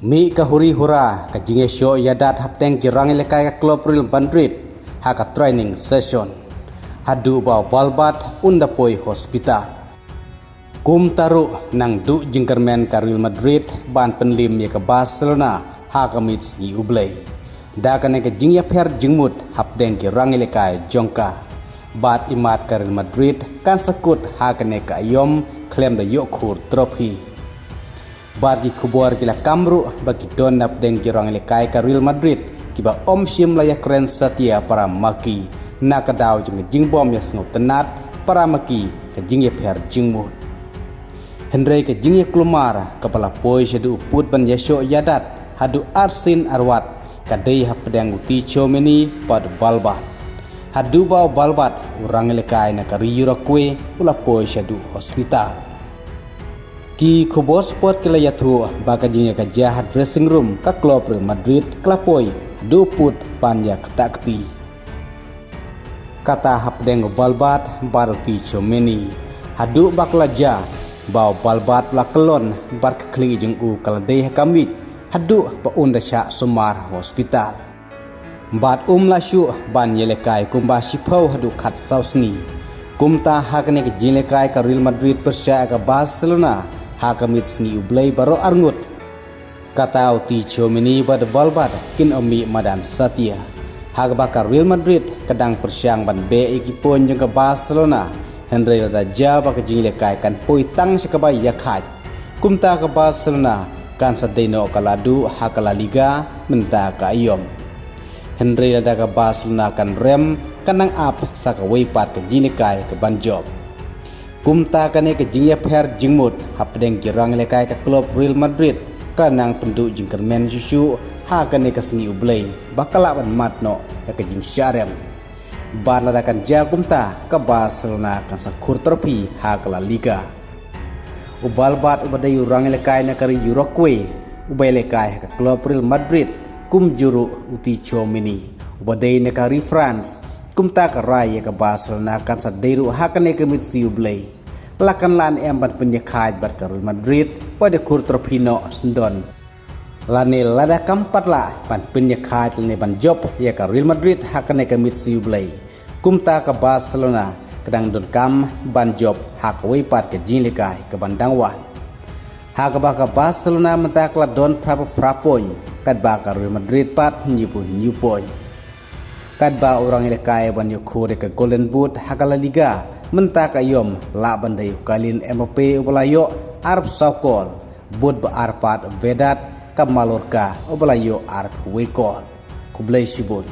Mi kahuri hura ka jinge show yadat hapteng kirang lekai ka klub Real Madrid haka training session hadu ba Valbat unda poi hospital kum taru nang du jingkermen ka Real Madrid ban penlim ya ka Barcelona haka mitsi ublay da ka ne ka jingya per jingmut hapteng kirang lekai jongka bat imat ka Real Madrid kan sekut haka ne ka yom klem da yokur trophy bagi kubur kila kamru bagi don nap deng jirang lekai ka Real Madrid kiba om shim layak keren setia para maki nak daw jeng jingbom ya sengot tenat para maki ke jingye per jingmut Henry ke jingye klumar kepala poi shadu put ban yasho yadat hadu arsin arwat kadai hapdeng uti chomeni pad balbat hadu ba balbat urang lekai na ka Yurakwe ula poi shadu hospital Ki kubo sport kila yatu baka jinga ka jahat dressing room ka klub Real Madrid klapoi hadu put panja ketakti kata hapdeng Valbat baru ti chomeni hadu baklaja bau Valbat la kelon bar kekli jeng u kaladei kamit hadu pa unda sya sumar hospital bat la syu ban yelekai kumba sipau hadu khat sausni kumta hakne ke jilekai ka Real Madrid persya ka Barcelona hakamit sni ublay baro arngut kata uti chomini bad Valbat kin omi madan satia hagbaka Real Madrid kadang persyang ban be ekipon jeng ke Barcelona Henry raja baka jingle kai kan poi tang sekabay yakhaj kumta ke Barcelona kan sadeno kaladu hakala liga menta ka ayom Henry raja ke Barcelona kan rem kanang ap sakaway pat ke jingle kai ke banjob kumta kane ke jingya per jingmut hapdeng jirang lekai ka klub Real Madrid kanang penduk jingkermen susu ha kane ke seni ublay bakala ban matno ya ke jing syarem bar ladakan ja kumta ke Barcelona kan sakur trofi ha kala liga ubalbat ubadai urang lekai na kari Yurakwe ubay lekai ka klub Real Madrid kum juru uti chomini ubadai na kari France kumta ka raya ka Barcelona kan sa deiru hakane ke mitsi ublay lakan lan emban penyekaj bat ka Real Madrid pada kur tropino sendon lani lada kampat la pan penyekaj lani ban job ya ka Real Madrid hakane ke mitsi ublay kumta ka Barcelona kadang don kam ban job hakawai pat ke jinlekai ke bandangwan hakaba ka Barcelona mentakla don prapoin kad ba ka Real Madrid pat nyipun kad ba orang lekai ban yukur ke Golden Boot hakala liga mentak ayom la bandai kalin Mbappe ubalayo Arab Saukol bud ba arpat Vedat kamalurka ubalayo Arab Wekol kublai sibun